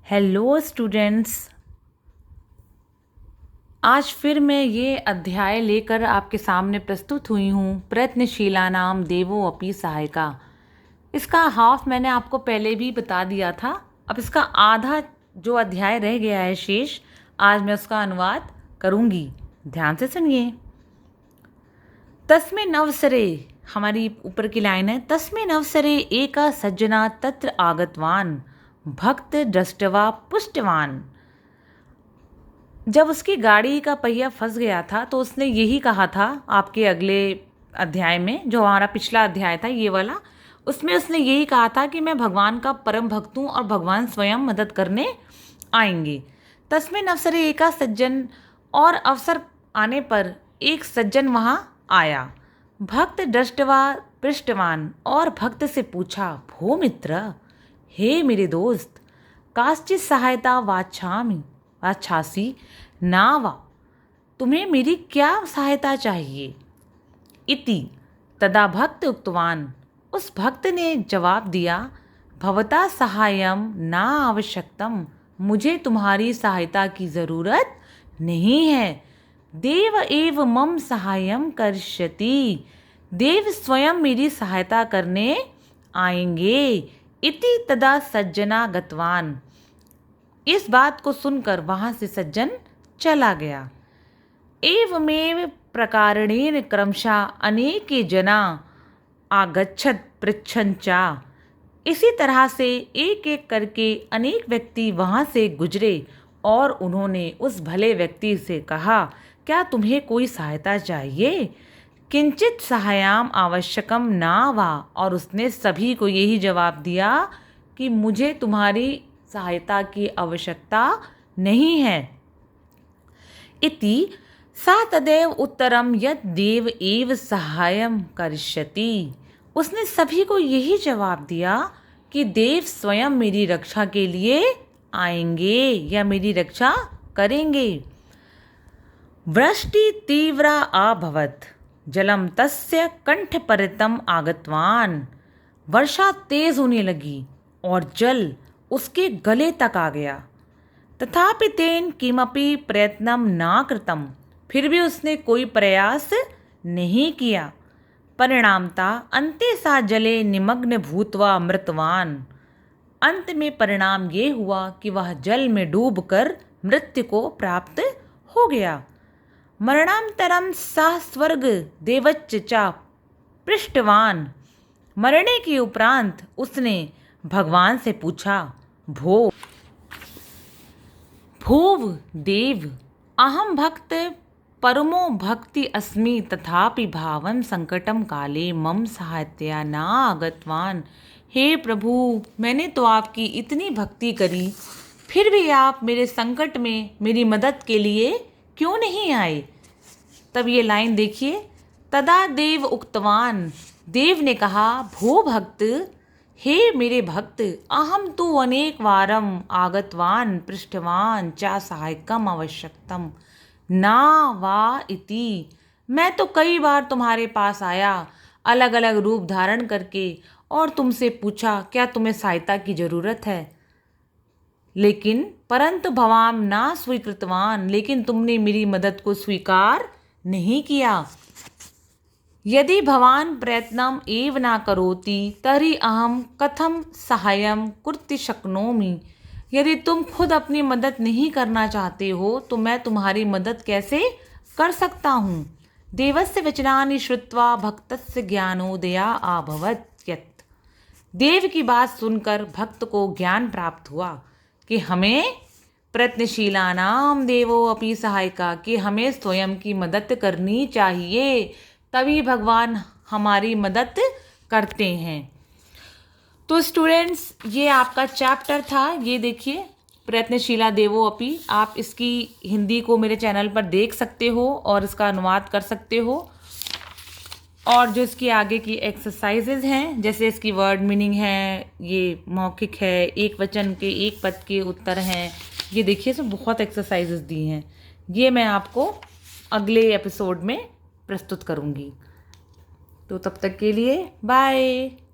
Hello students, आज फिर मैं ये अध्याय लेकर आपके सामने प्रस्तुत हुई हूँ। प्रयत्नशीला नाम देवो अपि सहायका। इसका हाफ मैंने आपको पहले भी बता दिया था। अब इसका आधा जो अध्याय रह गया है शेष, आज मैं उसका अनुवाद करूँगी। ध्यान से सुनिए। तस्मिन् अवसरे, हमारी ऊपर की लाइन है, तस्मिन् अवसरे एका सज्जना तत्र आगतवान भक्त दृष्टवा पुष्टवान। जब उसकी गाड़ी का पहिया फंस गया था तो उसने यही कहा था आपके अगले अध्याय में, जो हमारा पिछला अध्याय था ये वाला, उसमें उसने यही कहा था कि मैं भगवान का परम भक्त हूँ और भगवान स्वयं मदद करने आएंगे। तस्मिन् अवसरे एका सज्जन, और अवसर आने पर एक सज्जन वहाँ आया। भक्त दृष्टवा पृष्ठवान, और भक्त से पूछा, भो मित्र, हे मेरे दोस्त, काश्चित् सहायता वाछासी नावा, तुम्हें मेरी क्या सहायता चाहिए। इति तदा भक्त उक्तवान, उस भक्त ने जवाब दिया, भवता सहायम ना आवश्यकतम, मुझे तुम्हारी सहायता की ज़रूरत नहीं है। देव एव मम सहायम करिष्यति, देव स्वयं मेरी सहायता करने आएंगे। इति तदा सज्जना गतवान, इस बात को सुनकर वहाँ से सज्जन चला गया। एवमेव प्रकारेण क्रमशः अनेके जना आगच्छत पृच्छन् च, इसी तरह से एक एक करके अनेक व्यक्ति वहाँ से गुजरे और उन्होंने उस भले व्यक्ति से कहा, क्या तुम्हें कोई सहायता चाहिए। किंचित सहायाम आवश्यकम ना वा, और उसने सभी को यही जवाब दिया कि मुझे तुम्हारी सहायता की आवश्यकता नहीं है। इति सा तदेव उत्तरम यद देव एव सहायम करिष्यति, उसने सभी को यही जवाब दिया कि देव स्वयं मेरी रक्षा के लिए आएंगे या मेरी रक्षा करेंगे। वृष्टि तीव्रा अभवत्, जलम तस्य कंठपरितम आगतवान, वर्षा तेज होने लगी और जल उसके गले तक आ गया। तथापि तेन किमपि प्रयत्नम ना कृतम, फिर भी उसने कोई प्रयास नहीं किया। परिणामता अन्ते सा जले निमग्न भूत्वा मृतवान, अंत में परिणाम ये हुआ कि वह जल में डूबकर मृत्यु को प्राप्त हो गया। मरणांतरम सा स्वर्ग देवच्च च पृष्ठवान, मरने के उपरांत उसने भगवान से पूछा, भोव देव, अहम भक्त परमो भक्ति अस्मि, तथापि भावं संकटम काले मम सहायतया ना आगतवान। हे प्रभु, मैंने तो आपकी इतनी भक्ति करी, फिर भी आप मेरे संकट में मेरी मदद के लिए क्यों नहीं आए। तब ये लाइन देखिए, तदा देव उक्तवान, देव ने कहा, भो भक्त, हे मेरे भक्त, अहम तु अनेक वारम आगतवान पृष्ठवान च सहायकम आवश्यकतम ना वा इति, मैं तो कई बार तुम्हारे पास आया अलग अलग रूप धारण करके और तुमसे पूछा क्या तुम्हें सहायता की ज़रूरत है, लेकिन परंतु भवाम ना स्वीकृतवान, लेकिन तुमने मेरी मदद को स्वीकार नहीं किया। यदि भवान प्रयत्नम एव ना करोति तर्हि अहम कथम सहायम कुर्ति शक्नोमि, यदि तुम खुद अपनी मदद नहीं करना चाहते हो तो मैं तुम्हारी मदद कैसे कर सकता हूँ। देवस्य वचनानि श्रुत्वा भक्तस्य ज्ञानोदया अभवत् यत्, देव की बात सुनकर भक्त को ज्ञान प्राप्त हुआ कि हमें प्रयत्नशीला नाम देवो अपि सहायका, कि हमें स्वयं की मदद करनी चाहिए, तभी भगवान हमारी मदद करते हैं। तो स्टूडेंट्स, ये आपका चैप्टर था, ये देखिए प्रयत्नशीला देवो अपि। आप इसकी हिंदी को मेरे चैनल पर देख सकते हो और इसका अनुवाद कर सकते हो, और जो इसकी आगे की एक्सरसाइजेज हैं, जैसे इसकी वर्ड मीनिंग है, ये मौखिक है, एक वचन के एक पद के उत्तर हैं, ये देखिए इसमें बहुत एक्सरसाइजेज दी हैं। ये मैं आपको अगले एपिसोड में प्रस्तुत करूँगी। तो तब तक के लिए बाय।